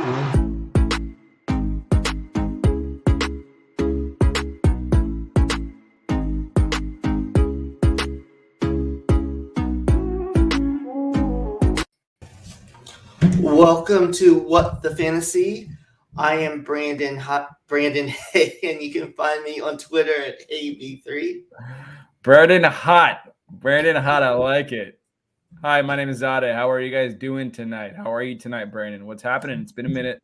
Welcome to What the Fantasy. I am Brandon Hay, and you can find me on Twitter at AB3. Brandon Hot, I like it. Hi, my name is Zareh. How are you guys doing tonight? How are you tonight, Brandon? What's happening? It's been a minute.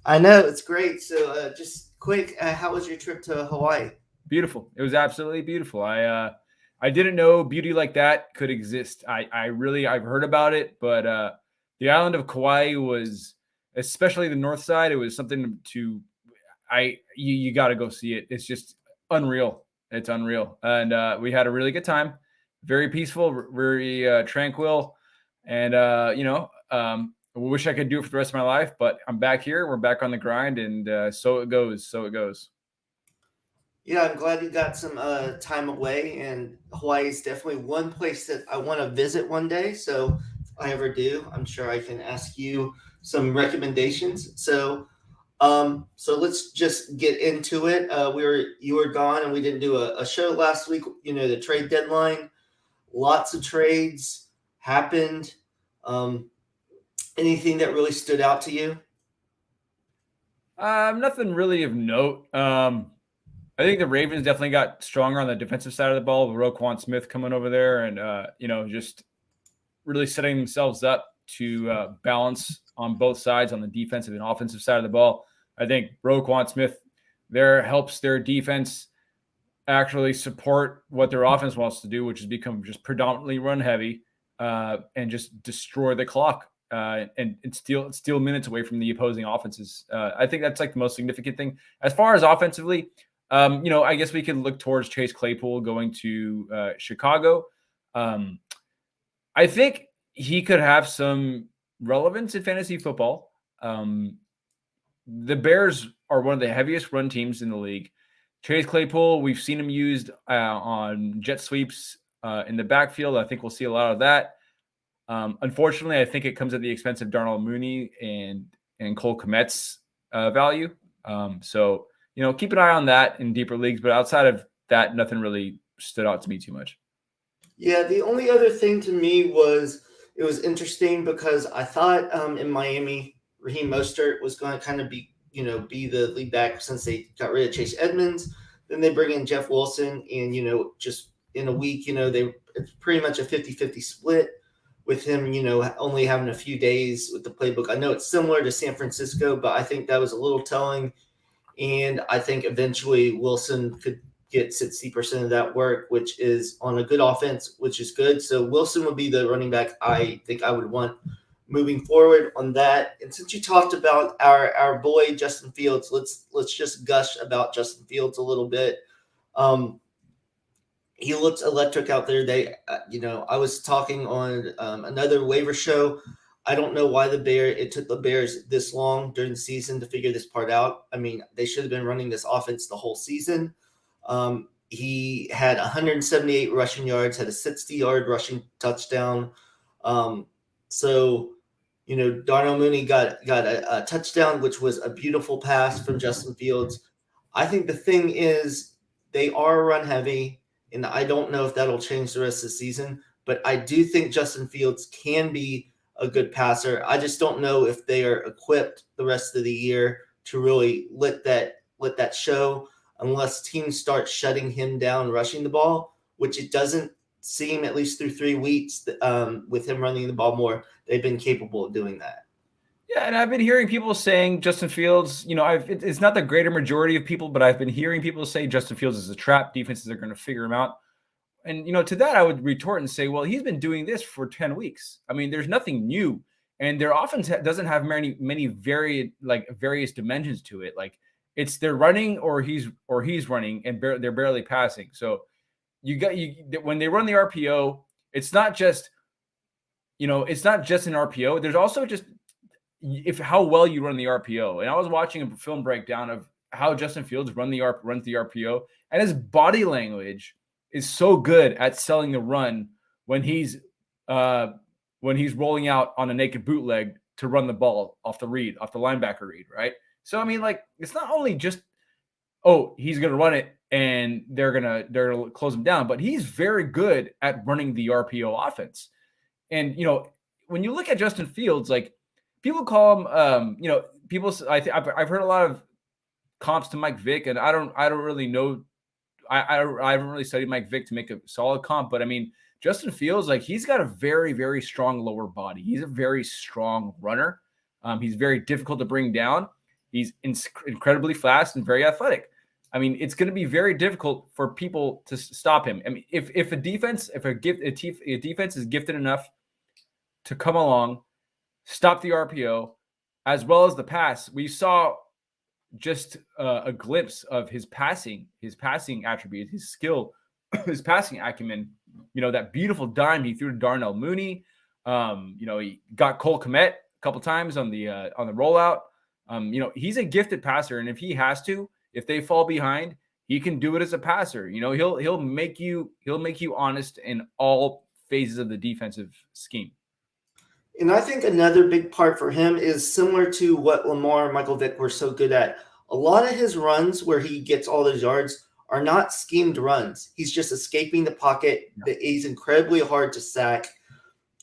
I know, it's great. So just quick, how was your trip to Hawaii? Beautiful. It was absolutely beautiful. I didn't know beauty like that could exist. I've heard about it, but the island of Kauai was, especially the north side, it was something you got to go see it. It's just unreal. It's unreal. And we had a really good time. Very peaceful, very tranquil. And, I wish I could do it for the rest of my life, but I'm back here. We're back on the grind, and so it goes. Yeah, I'm glad you got some time away, and Hawaii is definitely one place that I want to visit one day. So if I ever do, I'm sure I can ask you some recommendations. So let's just get into it. You were gone, and we didn't do a show last week. You know, the trade deadline, lots of trades happened. Anything that really stood out to you? Nothing really of note. I think the Ravens definitely got stronger on the defensive side of the ball with Roquan Smith coming over there and, just really setting themselves up to balance on both sides on the defensive and offensive side of the ball. I think Roquan Smith there helps their defense actually support what their offense wants to do, which is become just predominantly run heavy and just destroy the clock and steal minutes away from the opposing offenses. I think that's like the most significant thing. As far as offensively, I guess we could look towards Chase Claypool going to Chicago. I think he could have some relevance in fantasy football. The Bears are one of the heaviest run teams in the league. Chase Claypool, we've seen him used on jet sweeps in the backfield. I think we'll see a lot of that. Unfortunately, I think it comes at the expense of Darnell Mooney and Cole Kmet's value. So keep an eye on that in deeper leagues. But outside of that, nothing really stood out to me too much. Yeah, the only other thing to me was it was interesting because I thought in Miami, Raheem Mostert was going to kind of be the lead back since they got rid of Chase Edmonds. Then they bring in Jeff Wilson, and just in a week, it's pretty much a 50-50 split with him, only having a few days with the playbook. I know it's similar to San Francisco, but I think that was a little telling. And I think eventually Wilson could get 60% of that work, which is on a good offense, which is good. So Wilson would be the running back I think I would want moving forward on that. And since you talked about our boy Justin Fields, let's just gush about Justin Fields a little bit. He looks electric out there. I was talking on another waiver show. I don't know why it took the Bears this long during the season to figure this part out. I mean, they should have been running this offense the whole season. He had 178 rushing yards, had a 60-yard rushing touchdown. So Darnell Mooney got a touchdown, which was a beautiful pass from Justin Fields. I think the thing is they are run heavy, and I don't know if that'll change the rest of the season, but I do think Justin Fields can be a good passer. I just don't know if they are equipped the rest of the year to really let that show unless teams start shutting him down rushing the ball, which it doesn't seem, at least through 3 weeks, with him running the ball more, they've been capable of doing that. Yeah, and I've been hearing people saying Justin Fields, it's not the greater majority of people, but I've been hearing people say Justin Fields is a trap. Defenses are going to figure him out. And, to that, I would retort and say, well, he's been doing this for 10 weeks. I mean, there's nothing new. And their offense doesn't have many various dimensions to it. Like, it's they're running or he's running, and they're barely passing. So when they run the RPO, it's not just an RPO. There's also just how well you run the RPO. And I was watching a film breakdown of how Justin Fields runs the RPO, and his body language is so good at selling the run when he's rolling out on a naked bootleg to run the ball off the linebacker read, right? So I mean, like, it's not only just, oh, he's gonna run it and they're gonna close him down, but he's very good at running the RPO offense. And when you look at Justin Fields, like, people call him, I've heard a lot of comps to Mike Vick, and I don't really know. I haven't really studied Mike Vick to make a solid comp, but I mean, Justin Fields, like, he's got a very, very strong lower body. He's a very strong runner. He's very difficult to bring down. He's incredibly fast and very athletic. I mean, it's going to be very difficult for people to stop him. I mean, if a defense is gifted enough to come along, stop the RPO as well as the pass, we saw just a glimpse of his passing attributes, his skill, his passing acumen. That beautiful dime he threw to Darnell Mooney. He got Cole Kmet a couple times on the rollout. He's a gifted passer, and if they fall behind, he can do it as a passer. He'll make you honest in all phases of the defensive scheme. And I think another big part for him is similar to what Lamar and Michael Vick were so good at. A lot of his runs where he gets all those yards are not schemed runs. He's just escaping the pocket. Yeah. He's incredibly hard to sack.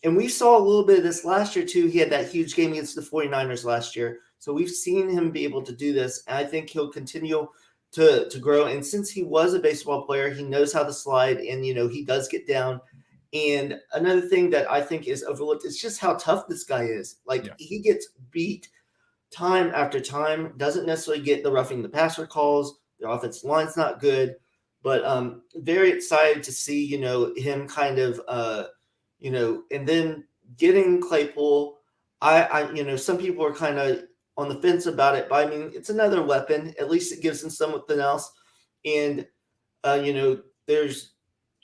And we saw a little bit of this last year too. He had that huge game against the 49ers last year. So we've seen him be able to do this. And I think he'll continue to grow. And since he was a baseball player, he knows how to slide, and, he does get down. And another thing that I think is overlooked is just how tough this guy is. Like, He gets beat time after time, doesn't necessarily get the roughing the passer calls. The offensive line's not good, but very excited to see, him kind of, and then getting Claypool. Some people are kind of on the fence about it, but I mean, it's another weapon. At least it gives them something else. And, there's,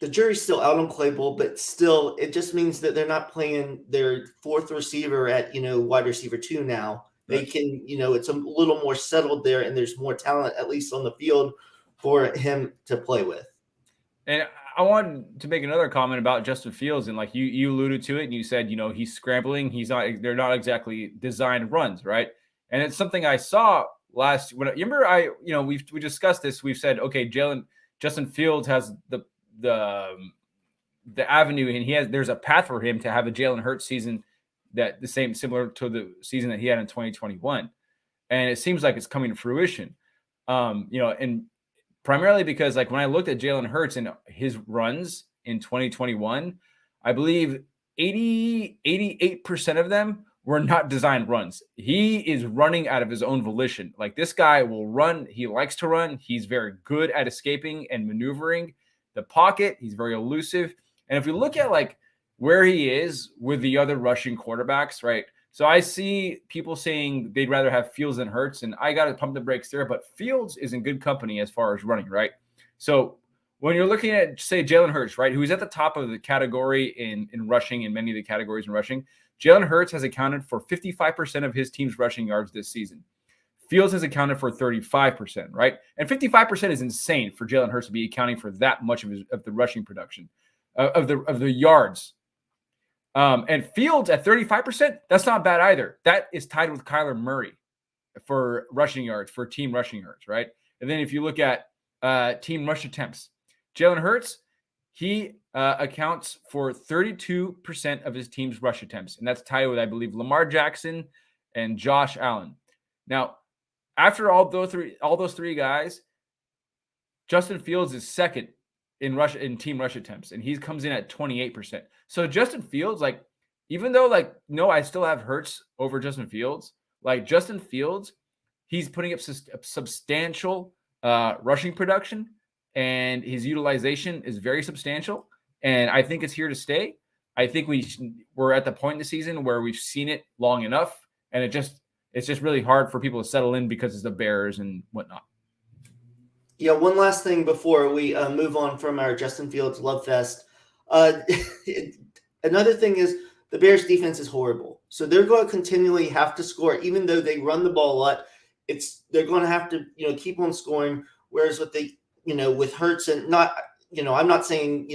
the jury's still out on Claypool, but still, it just means that they're not playing their fourth receiver at, wide receiver 2 now. They can, it's a little more settled there, and there's more talent, at least on the field, for him to play with. And I wanted to make another comment about Justin Fields, and like you alluded to it, and you said, he's scrambling. They're not exactly designed runs, right? And it's something I saw we discussed this. We've said, okay, Justin Fields has the avenue, and there's a path for him to have a Jalen Hurts season similar to the season that he had in 2021. And it seems like it's coming to fruition. And primarily because, like, when I looked at Jalen Hurts and his runs in 2021, I believe 88% of them were not designed runs. He is running out of his own volition. Like, this guy will run. He likes to run. He's very good at escaping and maneuvering the pocket. He's very elusive. And if we look at, like, where he is with the other rushing quarterbacks, right? So I see people saying they'd rather have Fields than Hurts, and I got to pump the brakes there, but Fields is in good company as far as running, right? So when you're looking at, say, Jalen Hurts, right, who's at the top of the category in rushing, in many of the categories in rushing, Jalen Hurts has accounted for 55% of his team's rushing yards this season. Fields has accounted for 35%, right? And 55% is insane for Jalen Hurts to be accounting for that much of the rushing production, of the yards. And Fields at 35%, that's not bad either. That is tied with Kyler Murray for rushing yards, for team rushing yards, right? And then if you look at team rush attempts, Jalen Hurts, he accounts for 32% of his team's rush attempts. And that's tied with, I believe, Lamar Jackson and Josh Allen. Now, after all those three guys, Justin Fields is second in team rush attempts, and he comes in at 28%. So Justin Fields, like, even though, like, no, I still have Hurts over Justin Fields, like, Justin Fields, he's putting up substantial rushing production, and his utilization is very substantial, and I think it's here to stay. I think we're at the point in the season where we've seen it long enough, and it's just really hard for people to settle in because it's the Bears and whatnot. Yeah, one last thing before we move on from our Justin Fields love fest. Another thing is the Bears defense is horrible. So they're going to continually have to score, even though they run the ball a lot. They're going to have to, keep on scoring. Whereas with Hurts and I'm not saying,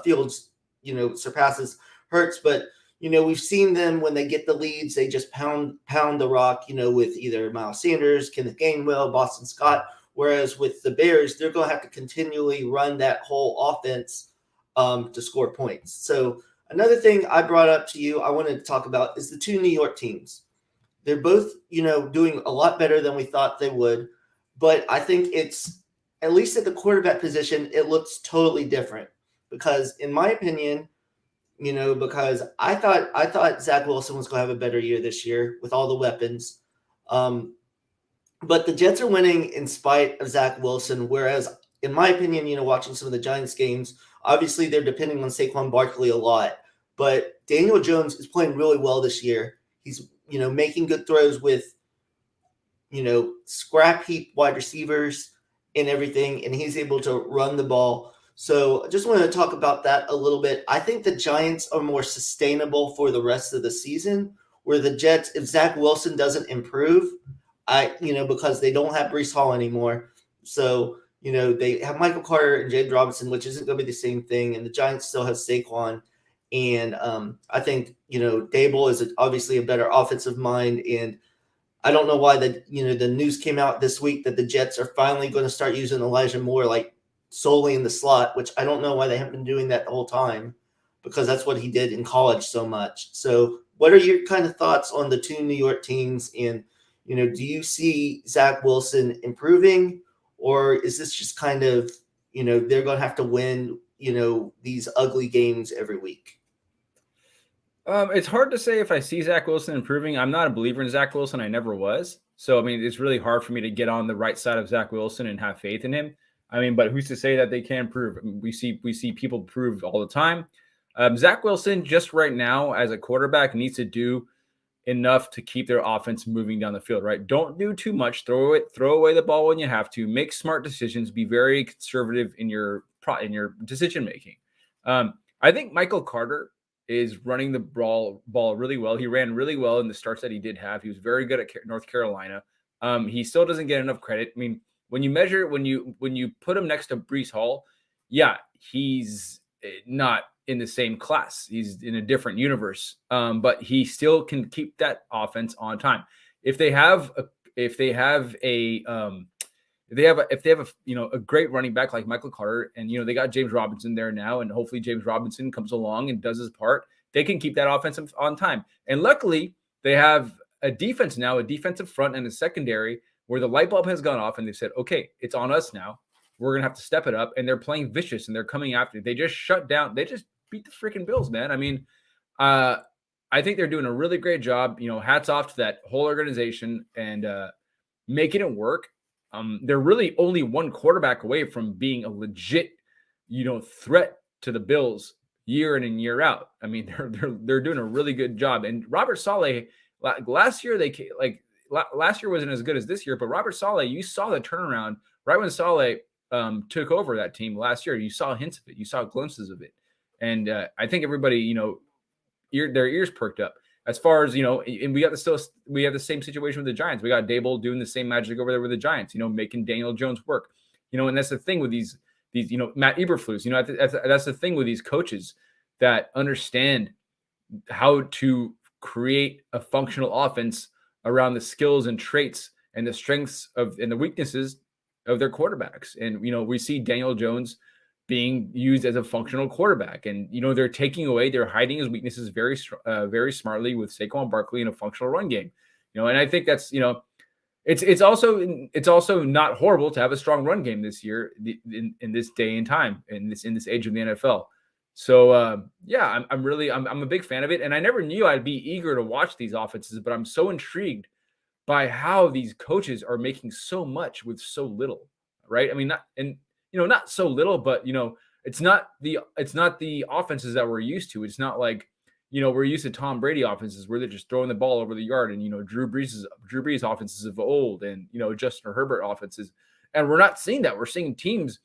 Fields, surpasses Hurts, but we've seen them when they get the leads, they just pound the rock, with either Miles Sanders, Kenneth Gainwell, Boston Scott. Whereas with the Bears, they're going to have to continually run that whole offense to score points. So another thing I brought up to you, I wanted to talk about is the two New York teams. They're both, doing a lot better than we thought they would, but I think it's at least at the quarterback position, it looks totally different because, in my opinion, because I thought Zach Wilson was going to have a better year this year with all the weapons. Um, but the Jets are winning in spite of Zach Wilson, whereas in my opinion, watching some of the Giants games, obviously they're depending on Saquon Barkley a lot, but Daniel Jones is playing really well this year. He's making good throws with scrap heap wide receivers and everything, and he's able to run the ball. So I just wanted to talk about that a little bit. I think the Giants are more sustainable for the rest of the season, where the Jets, if Zach Wilson doesn't improve, because they don't have Breece Hall anymore. So, they have Michael Carter and James Robinson, which isn't going to be the same thing. And the Giants still have Saquon. And I think, Dable is obviously a better offensive mind. And I don't know why the news came out this week that the Jets are finally going to start using Elijah Moore like solely in the slot, which I don't know why they haven't been doing that the whole time, because that's what he did in college so much. So what are your kind of thoughts on the two New York teams? And, do you see Zach Wilson improving, or is this just kind of, they're going to have to win, these ugly games every week? It's hard to say if I see Zach Wilson improving. I'm not a believer in Zach Wilson. I never was. So, I mean, it's really hard for me to get on the right side of Zach Wilson and have faith in him. I mean, but who's to say that they can prove? I mean, we see people prove all the time. Zach Wilson, just right now as a quarterback, needs to do enough to keep their offense moving down the field. Right? Don't do too much. Throw away the ball when you have to. Make smart decisions. Be very conservative in your decision making. I think Michael Carter is running the ball really well. He ran really well in the starts that he did have. He was very good at North Carolina. He still doesn't get enough credit. I mean, when you put him next to Breece Hall, yeah, he's not in the same class. He's in a different universe. But he still can keep that offense on time. If they have a a great running back like Michael Carter, and they got James Robinson there now, and hopefully James Robinson comes along and does his part, they can keep that offense on time. And luckily, they have a defense now, a defensive front and a secondary where the light bulb has gone off, and they've said, okay, it's on us now. We're gonna have to step it up, and they're playing vicious and they're coming after. They just beat the freaking Bills, man. I mean, I think they're doing a really great job. Hats off to that whole organization and making it work. They're really only one quarterback away from being a legit, threat to the Bills year in and year out. I mean, they're doing a really good job. And Robert Saleh, last year last year wasn't as good as this year, but Robert Saleh, you saw the turnaround right when Saleh took over that team last year. You saw hints of it, you saw glimpses of it, and I think everybody, their ears perked up. As far as, and we have the same situation with the Giants. We got Dable doing the same magic over there with the Giants, making Daniel Jones work, and that's the thing with these Matt Eberflus, that's the thing with these coaches that understand how to create a functional offense around the skills and traits and the strengths and the weaknesses of their quarterbacks. And, we see Daniel Jones being used as a functional quarterback, and they're hiding his weaknesses very smartly with Saquon Barkley in a functional run game. And I think that's it's also not horrible to have a strong run game this year in this day and time in this age of the NFL. So I'm a big fan of it, and I never knew I'd be eager to watch these offenses, but I'm so intrigued by how these coaches are making so much with so little, right? I mean, not so little, but it's not the offenses that we're used to. It's not like, we're used to Tom Brady offenses where they're just throwing the ball over the yard, and Drew Brees offenses of old, and Justin Herbert offenses, and we're not seeing that. We're seeing teams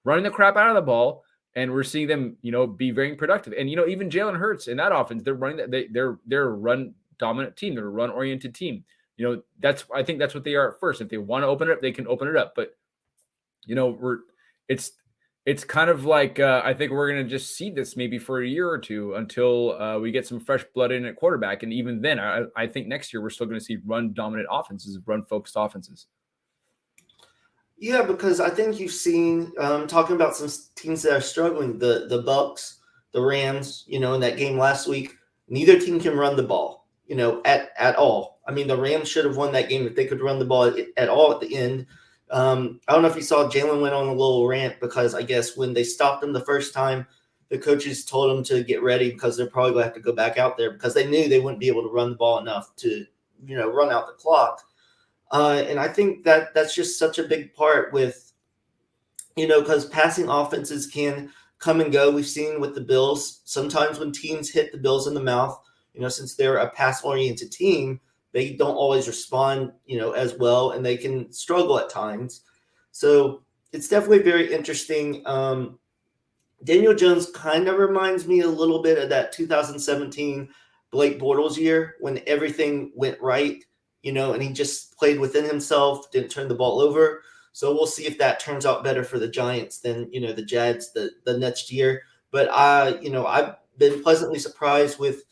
running the crap out of the ball, and we're seeing them be very productive. And even Jalen Hurts in that offense, they're running that they're a run dominant team, they're a run oriented team. I think that's what they are at first. If they want to open it up, they can open it up, but it's kind of like I think we're going to just see this maybe for a year or two until we get some fresh blood in at quarterback. And even then, I think next year we're still going to see run-dominant offenses, run-focused offenses. Yeah, because I think you've seen talking about some teams that are struggling. The Bucks, the Rams. In that game last week, neither team can run the ball. At all. I mean, the Rams should have won that game if they could run the ball at all at the end. I don't know if you saw Jalen went on a little rant because I guess when they stopped him the first time, the coaches told him to get ready because they're probably going to have to go back out there because they knew they wouldn't be able to run the ball enough to, run out the clock. And I think that's just such a big part with, because passing offenses can come and go. We've seen with the Bills, sometimes when teams hit the Bills in the mouth, since they're a pass-oriented team, they don't always respond, as well, and they can struggle at times. So it's definitely very interesting. Daniel Jones kind of reminds me a little bit of that 2017 Blake Bortles year when everything went right, and he just played within himself, didn't turn the ball over. So we'll see if that turns out better for the Giants than, the Jags the next year. But I've been pleasantly surprised with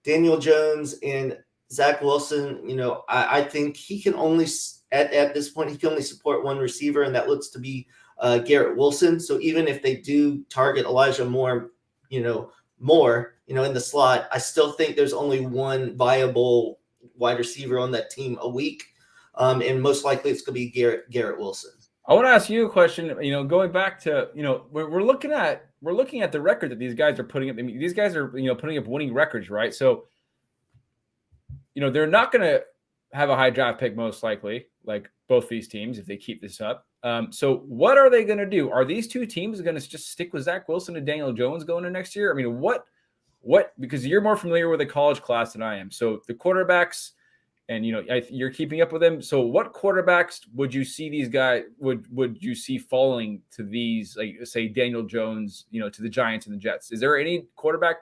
Daniel Jones and Zach Wilson. I think he can only at this point he can only support one receiver, and that looks to be Garrett Wilson. So even if they do target Elijah Moore, in the slot, I still think there's only one viable wide receiver on that team a week, and most likely it's going to be Garrett Wilson. I want to ask you a question. Going back to we're looking at the record that these guys are putting up. I mean, these guys are putting up winning records, right? So they're not going to have a high draft pick most likely, like both these teams if they keep this up. So what are they going to do? Are these two teams going to just stick with Zach Wilson and Daniel Jones going into next year? I mean, what? Because you're more familiar with the college class than I am. So the quarterbacks. And you're keeping up with them. So, what quarterbacks would you see these guys? Would you see falling to these, like say Daniel Jones, to the Giants and the Jets? Is there any quarterback?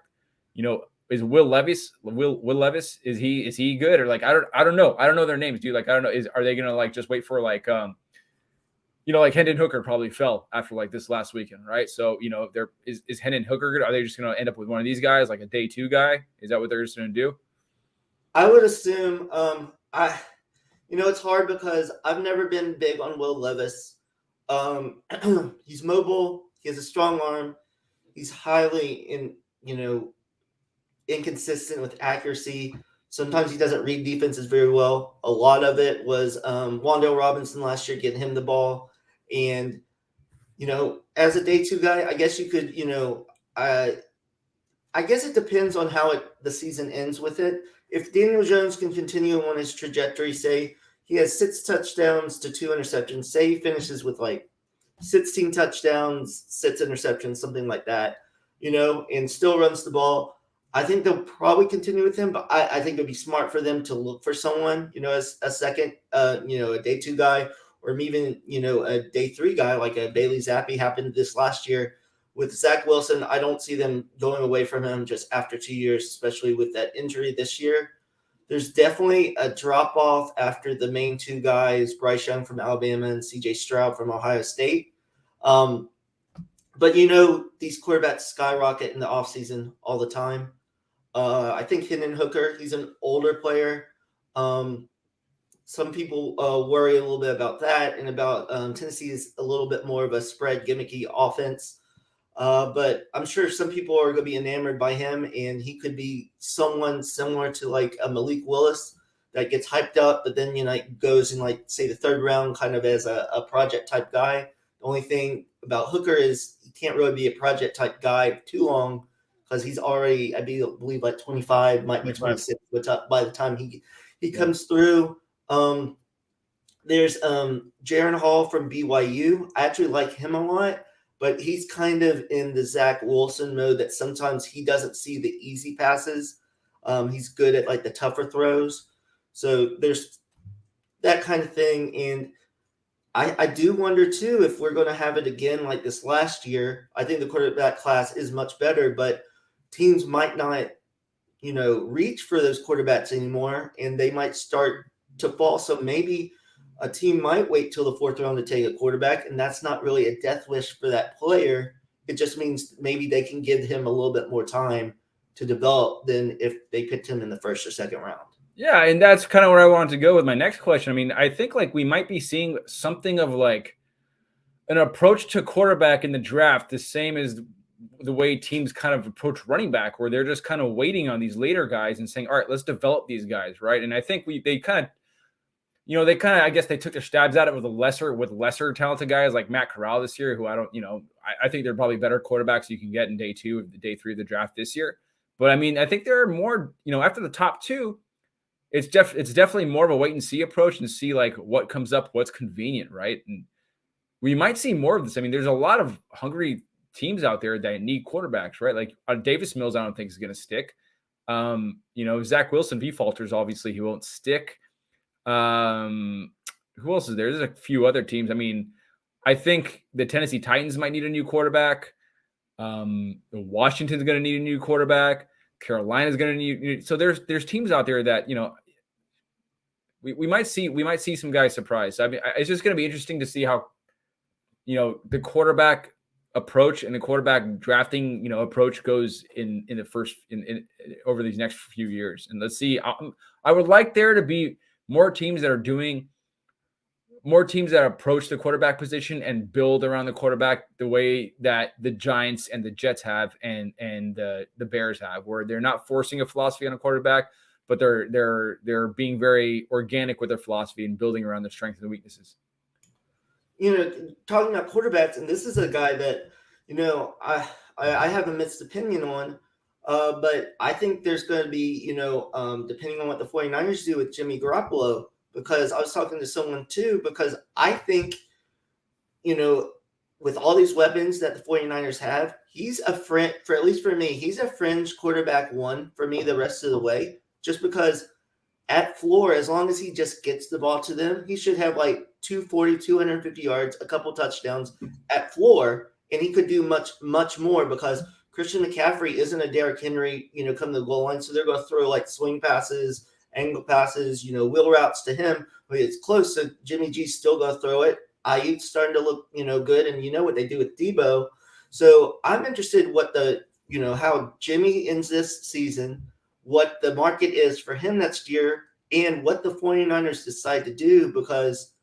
Is Will Levis? Will Levis? Is he good or like I don't know. I don't know their names, dude. Like I don't know. Are they gonna like just wait for like like Hendon Hooker probably fell after like this last weekend, right? So there is Hendon Hooker good? Are they just gonna end up with one of these guys, like a day 2 guy? Is that what they're just gonna do? I would assume it's hard because I've never been big on Will Levis. He's mobile, he has a strong arm, he's highly inconsistent with accuracy. Sometimes he doesn't read defenses very well. A lot of it was Wan'Dale Robinson last year getting him the ball. And as a day 2 guy, I guess you could, I guess it depends on how the season ends with it. If Daniel Jones can continue on his trajectory, say he has 6 touchdowns to 2 interceptions, say he finishes with like 16 touchdowns, 6 interceptions, something like that, and still runs the ball, I think they'll probably continue with him. But I think it'd be smart for them to look for someone, as a second, a day 2 guy, or even, a day 3 guy like a Bailey Zappi happened this last year. With Zach Wilson, I don't see them going away from him just after 2 years, especially with that injury this year. There's definitely a drop-off after the main 2 guys, Bryce Young from Alabama and C.J. Stroud from Ohio State. But these quarterbacks skyrocket in the offseason all the time. I think Hendon Hooker, he's an older player. Some people worry a little bit about that and about Tennessee is a little bit more of a spread gimmicky offense. But I'm sure some people are going to be enamored by him, and he could be someone similar to like a Malik Willis that gets hyped up, but then goes in like say the 3rd round, kind of as a project type guy. The only thing about Hooker is he can't really be a project type guy too long because he's already, I believe, like 25, might be 26 by the time he comes through. There's Jaron Hall from BYU. I actually like him a lot. But he's kind of in the Zach Wilson mode that sometimes he doesn't see the easy passes. He's good at like the tougher throws. So there's that kind of thing. And I do wonder too, if we're going to have it again like this last year. I think the quarterback class is much better, but teams might not, reach for those quarterbacks anymore, and they might start to fall. So maybe a team might wait till the 4th round to take a quarterback, and that's not really a death wish for that player. It just means maybe they can give him a little bit more time to develop than if they picked him in the 1st or 2nd round. Yeah, and that's kind of where I wanted to go with my next question. I mean, I think like we might be seeing something of like an approach to quarterback in the draft, the same as the way teams kind of approach running back, where they're just kind of waiting on these later guys and saying, all right, let's develop these guys, right? And I think they kind of, I guess they took their stabs at it with lesser talented guys like Matt Corral this year, who I think they're probably better quarterbacks you can get in day 3 of the draft this year. But I mean, I think there are more, after the top 2, it's definitely more of a wait and see approach and see like what comes up, what's convenient, right? And we might see more of this. I mean, there's a lot of hungry teams out there that need quarterbacks, right? Like Davis Mills, I don't think is going to stick. Zach Wilson, if he falters, obviously he won't stick. Who else is there? There's a few other teams. I mean, I think the Tennessee Titans might need a new quarterback. Washington's going to need a new quarterback. Carolina's going to need. So there's teams out there that we might see some guys surprised. I mean, it's just going to be interesting to see how the quarterback approach and the quarterback drafting approach goes in the first in over these next few years. And let's see. I would like there to be more teams that approach the quarterback position and build around the quarterback the way that the Giants and the Jets have and the Bears have, where they're not forcing a philosophy on a quarterback, but they're being very organic with their philosophy and building around their strengths and weaknesses. Talking about quarterbacks, and this is a guy that, I have a mixed opinion on, but I think there's going to be, depending on what the 49ers do with Jimmy Garoppolo, because I was talking to someone too, because I think, with all these weapons that the 49ers have, he's a friend, at least for me, he's a fringe quarterback 1 for me the rest of the way, just because at floor, as long as he just gets the ball to them, he should have like 240, 250 yards, a couple touchdowns at floor, and he could do much, much more because Christian McCaffrey isn't a Derrick Henry, come to the goal line, so they're going to throw like swing passes, angle passes, wheel routes to him. But it's close, so Jimmy G's still going to throw it. Ayuk's starting to look, good, and what they do with Debo. So I'm interested what how Jimmy ends this season, what the market is for him next year, and what the 49ers decide to do, because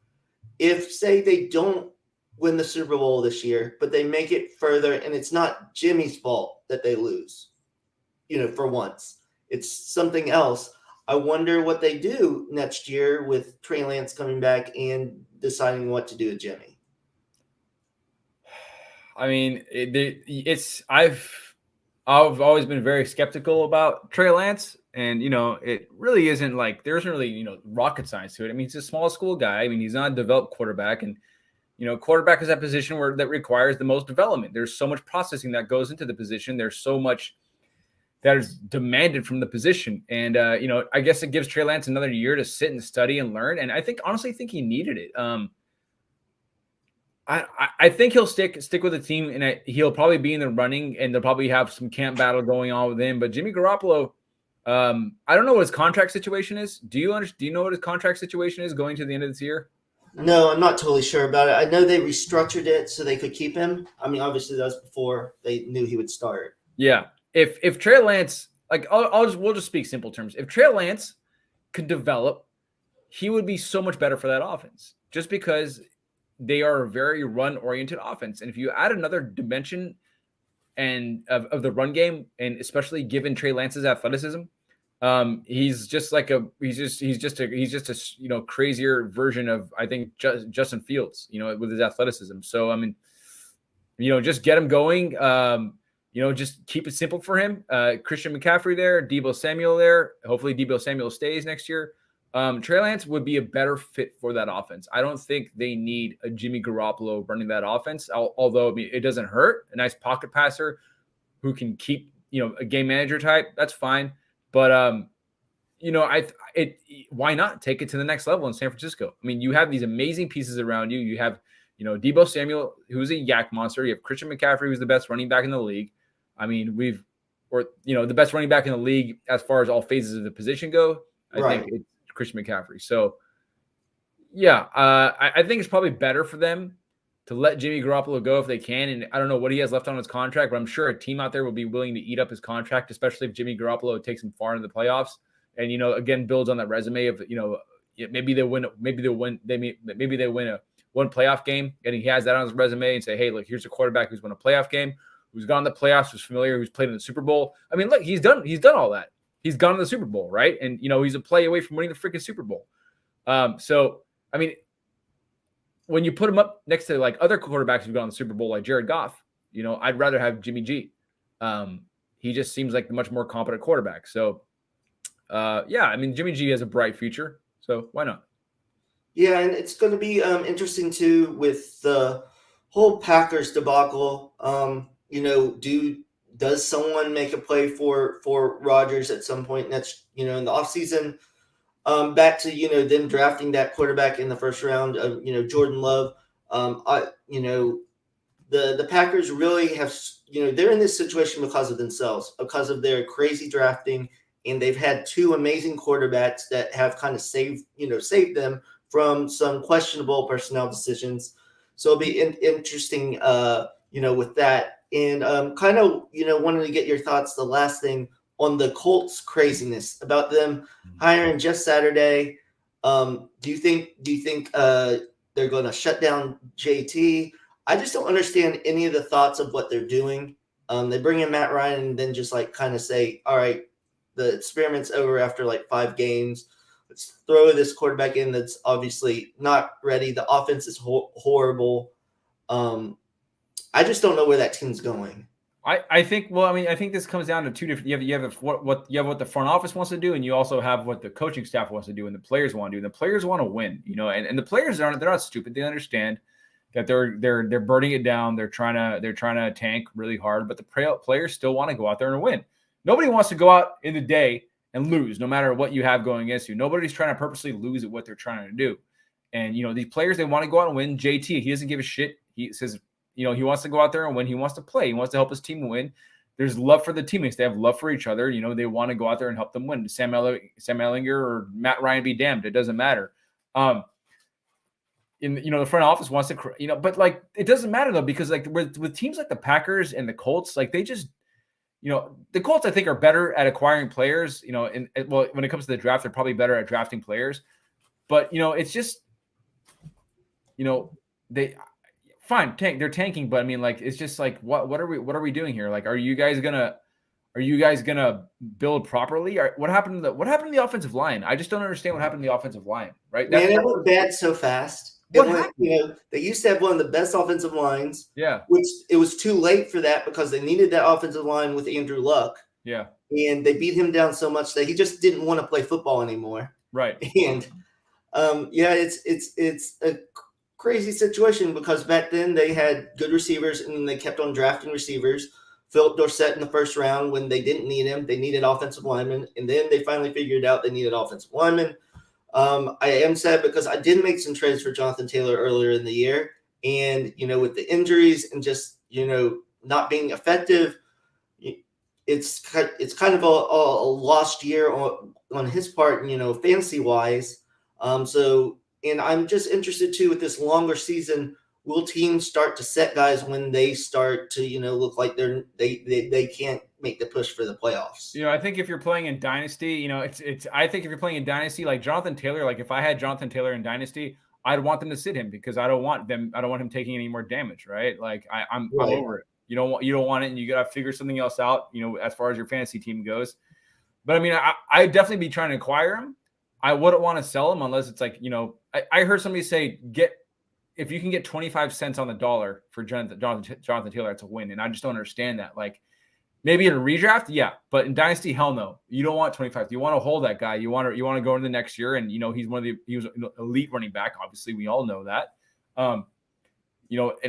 if, say, they don't win the Super Bowl this year, but they make it further, and it's not Jimmy's fault that they lose, for once. It's something else. I wonder what they do next year with Trey Lance coming back and deciding what to do with Jimmy. I mean, I've always been very skeptical about Trey Lance, and it really isn't like there's really rocket science to it. I mean, he's a small school guy. I mean, he's not a developed quarterback, and quarterback is that position that requires the most development. There's so much processing that goes into the position. There's so much that is demanded from the position, and I guess it gives Trey Lance another year to sit and study and learn. And I honestly think he needed it. I think he'll stick with the team, and he'll probably be in the running, and they'll probably have some camp battle going on with him. But Jimmy Garoppolo, I don't know what his contract situation is. Do you know what his contract situation is going to the end of this year? No, I'm not totally sure about it. I know they restructured it so they could keep him. I mean, obviously that was before they knew he would start. Yeah, if Trey Lance, like we'll just speak simple terms. If Trey Lance could develop, he would be so much better for that offense, just because they are a very run-oriented offense. And if you add another dimension and of the run game, and especially given Trey Lance's athleticism, he's just a crazier version of, I think, Justin Fields, with his athleticism. So I mean, just get him going. Just keep it simple for him. Christian McCaffrey there, Deebo Samuel there. Hopefully Deebo Samuel stays next year. Trey Lance would be a better fit for that offense. I don't think they need a Jimmy Garoppolo running that offense, although I mean, it doesn't hurt. A nice pocket passer who can keep, a game manager type, that's fine. But, why not take it to the next level in San Francisco? I mean, you have these amazing pieces around you. You have, Deebo Samuel, who's a yak monster. You have Christian McCaffrey, who's the best running back in the league. I mean, the best running back in the league as far as all phases of the position go. I think it's Christian McCaffrey. So, Yeah, I think it's probably better for them to let Jimmy Garoppolo go if they can. And I don't know what he has left on his contract, but I'm sure a team out there will be willing to eat up his contract, especially if Jimmy Garoppolo takes him far into the playoffs. And again, builds on that resume of maybe they win, maybe they win a one playoff game, and he has that on his resume and say, hey, look, here's a quarterback who's won a playoff game, who's gone to the playoffs, who's familiar, who's played in the Super Bowl. I mean, look, he's done all that. He's gone to the Super Bowl, right? And he's a play away from winning the freaking Super Bowl. So I mean, when you put him up next to like other quarterbacks who've gone to the Super Bowl, like Jared Goff, I'd rather have Jimmy G. He just seems like the much more competent quarterback. So, yeah, I mean, Jimmy G has a bright future. So why not? Yeah, and it's going to be interesting too with the whole Packers debacle. Does someone make a play for Rodgers at some point next in the offseason? Back to them drafting that quarterback in the first round, Jordan Love. The Packers really have they're in this situation because of themselves, because of their crazy drafting, and they've had two amazing quarterbacks that have kind of saved them from some questionable personnel decisions. So it'll be interesting, with that, and kind of wanted to get your thoughts. The last thing on the Colts craziness about them hiring Jeff Saturday. Do you think they're going to shut down JT? I just don't understand any of the thoughts of what they're doing. They bring in Matt Ryan and then just like kind of say, all right, the experiment's over after like 5 games. Let's throw this quarterback in that's obviously not ready. The offense is horrible. I just don't know where that team's going. I think this comes down to two different. You have what the front office wants to do, and you also have what the coaching staff wants to do, and the players want to do. And the players want to win, and the players they're not stupid. They understand that they're burning it down. They're trying to tank really hard, but the players still want to go out there and win. Nobody wants to go out in the day and lose, no matter what you have going against you. Nobody's trying to purposely lose at what they're trying to do. And these players, they want to go out and win. JT, he doesn't give a shit. He says, he wants to go out there and win. He wants to play. He wants to help his team win. There's love for the teammates. They have love for each other. They want to go out there and help them win. Sam Ellinger or Matt Ryan be damned. It doesn't matter. The front office wants to, but like, it doesn't matter though, because like with teams like the Packers and the Colts, like they just, the Colts, I think, are better at acquiring players, when it comes to the draft, they're probably better at drafting players, but it's just, they fine they're tanking, but I mean, like, it's just like, what are we doing here? Like, are you guys gonna build properly? What happened to the offensive line? I just don't understand what happened to the offensive line, right? Man, it went bad so fast. They used to have one of the best offensive lines. Yeah. Which it was too late for that because they needed that offensive line with Andrew Luck. Yeah. And they beat him down so much that he just didn't want to play football anymore. Right. And it's a crazy situation because back then they had good receivers and they kept on drafting receivers. Philip Dorsett in the first round when they didn't need him, they needed offensive linemen, and then they finally figured out they needed offensive linemen. I am sad because I did make some trades for Jonathan Taylor earlier in the year, and with the injuries and just not being effective, it's kind of a lost year on his part, fantasy wise. And I'm just interested too with this longer season. Will teams start to set guys when they start to look like they can't make the push for the playoffs? I think if you're playing in Dynasty, I think if you're playing in Dynasty, like Jonathan Taylor, like if I had Jonathan Taylor in Dynasty, I'd want them to sit him because I don't want him taking any more damage, right? Like I'm over it. You don't want it, and you got to figure something else out, as far as your fantasy team goes. But I mean, I'd definitely be trying to acquire him. I wouldn't want to sell him unless it's like, I heard somebody say, if you can get 25 cents on the dollar for Jonathan Taylor, that's a win. And I just don't understand that. Like, maybe in a redraft, yeah, but in Dynasty, hell no. You don't want 25. You want to hold that guy. You want to go into the next year, and he was an elite running back. Obviously, we all know that. An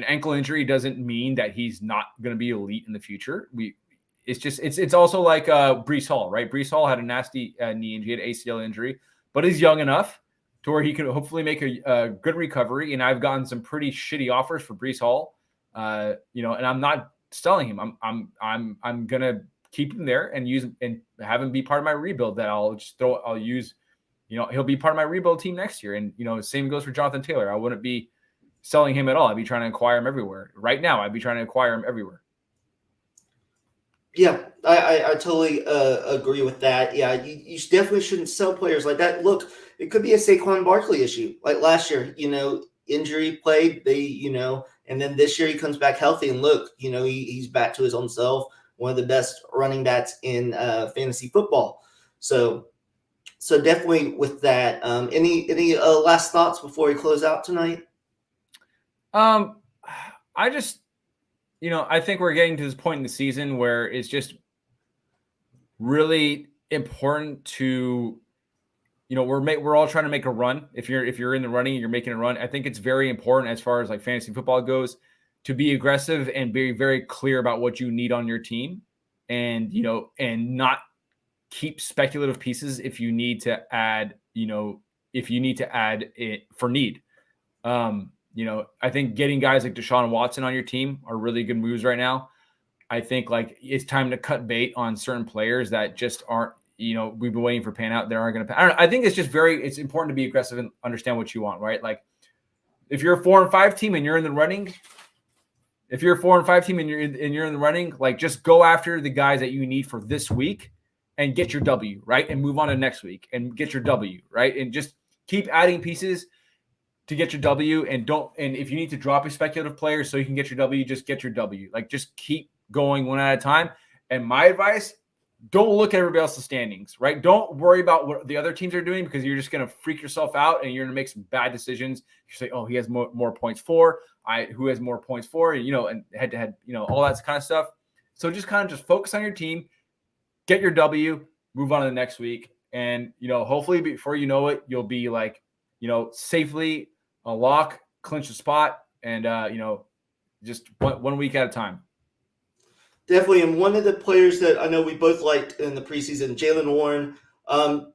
ankle injury doesn't mean that he's not going to be elite in the future. It's also like Breece Hall, right? Breece Hall had a nasty knee injury, he had ACL injury, but he's young enough to where he can hopefully make a good recovery. And I've gotten some pretty shitty offers for Breece Hall, and I'm not selling him. I'm gonna keep him there and use and have him be part of my rebuild that I'll use he'll be part of my rebuild team next year. And, same goes for Jonathan Taylor. I wouldn't be selling him at all. I'd be trying to acquire him everywhere. Right now, I'd be trying to acquire him everywhere. Yeah, I totally agree with that. Yeah, you definitely shouldn't sell players like that. Look, it could be a Saquon Barkley issue. Like last year, injury played, and then this year he comes back healthy and look, he's back to his own self, one of the best running backs in fantasy football. So definitely with that. Any last thoughts before we close out tonight? I just, I think we're getting to this point in the season where it's just really important to, we're all trying to make a run. If you're in the running, you're making a run. I think it's very important as far as like fantasy football goes to be aggressive and be very clear about what you need on your team, and and not keep speculative pieces if you need to add, it for need. I think getting guys like Deshaun Watson on your team are really good moves right now. I think like it's time to cut bait on certain players that just aren't, we've been waiting for pan out. They aren't going to. I don't know. I think it's just it's important to be aggressive and understand what you want, right? Like if you're a 4-5 team and you're in the running, you're in the running, like just go after the guys that you need for this week and get your W, right? And move on to next week and get your W, right? And just keep adding pieces to get your W, and if you need to drop a speculative player so you can get your W, just get your W. Like just keep going one at a time. And my advice, don't look at everybody else's standings, right? Don't worry about what the other teams are doing because you're just going to freak yourself out and you're going to make some bad decisions. You say, oh, he has more points for, who has more points for, and head to head, all that kind of stuff. So just kind of just focus on your team, get your W, move on to the next week. And, hopefully before you know it, you'll be like, safely a lock, clinch the spot, and, just one week at a time. Definitely. And one of the players that I know we both liked in the preseason, Jaylen Warren,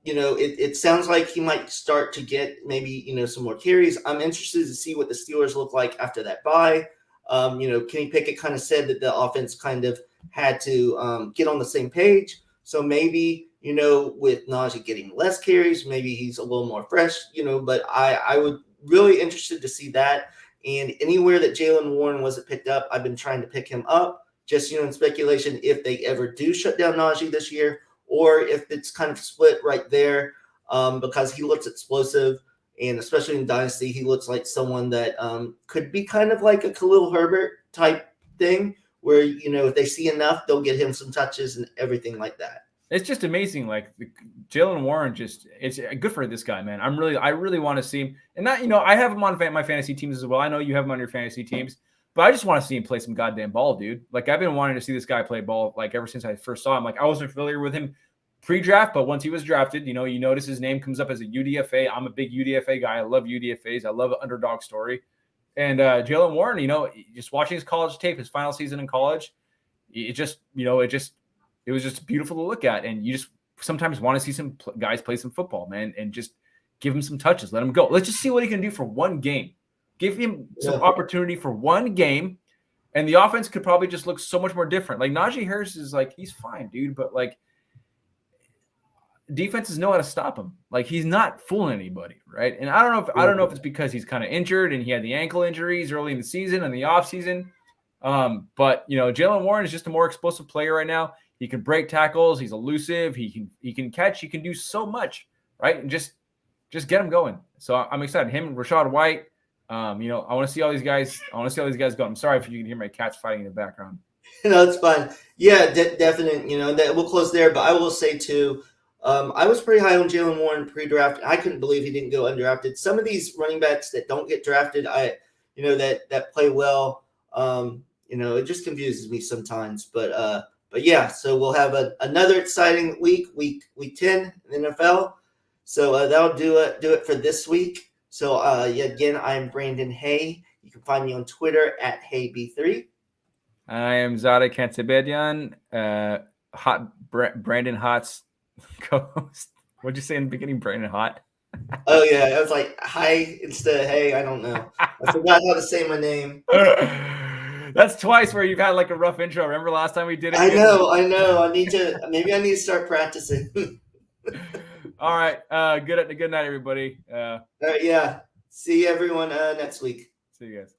it sounds like he might start to get maybe, some more carries. I'm interested to see what the Steelers look like after that bye. Kenny Pickett kind of said that the offense kind of had to get on the same page. So maybe, with Najee getting less carries, maybe he's a little more fresh, but I would really interested to see that. And anywhere that Jaylen Warren wasn't picked up, I've been trying to pick him up just, in speculation if they ever do shut down Najee this year or if it's kind of split right there because he looks explosive. And especially in Dynasty, he looks like someone that could be kind of like a Khalil Herbert type thing where, if they see enough, they'll get him some touches and everything like that. It's just amazing. Like Jaylen Warren, it's good for this guy, man. I really want to see him. And that, I have him on my fantasy teams as well. I know you have him on your fantasy teams, but I just want to see him play some goddamn ball, dude. Like I've been wanting to see this guy play ball, like ever since I first saw him. Like I wasn't familiar with him pre-draft, but once he was drafted, you notice his name comes up as a UDFA. I'm a big UDFA guy. I love UDFAs. I love an underdog story. And Jaylen Warren, just watching his college tape, his final season in college, it was just beautiful to look at. And you just sometimes want to see some guys play some football, man, and just give him some touches, let him go. Let's just see what he can do for one game. Give him some opportunity for one game, and the offense could probably just look so much more different. Like Najee Harris is like, he's fine, dude, but like defenses know how to stop him. Like he's not fooling anybody, right? And I don't know if it's because he's kind of injured and he had the ankle injuries early in the season and the off season. But Jaylen Warren is just a more explosive player right now. He can break tackles. He's elusive. He can catch. He can do so much, right? And just get him going. So I'm excited. Him, Rachaad White. I want to see all these guys. Go. I'm sorry if you can hear my cats fighting in the background. No, it's fine. Yeah, definite. That we'll close there. But I will say too, I was pretty high on Jaylen Warren pre-draft. I couldn't believe he didn't go undrafted. Some of these running backs that don't get drafted, that play well. It just confuses me sometimes. But yeah, so we'll have another exciting week 10 in the NFL. So that'll do it for this week. So again, I'm Brandon Hay. You can find me on Twitter at HeyB3. I am Zareh Kansebedian, Brandon Hot's co-host. What'd you say in the beginning, Brandon Hot? Oh yeah, I was like hi instead of hey. I don't know. I forgot how to say my name. That's twice where you've had like a rough intro. Remember last time we did it? I know. Maybe I need to start practicing. All right. Good night, everybody. Yeah. See everyone next week. See you guys.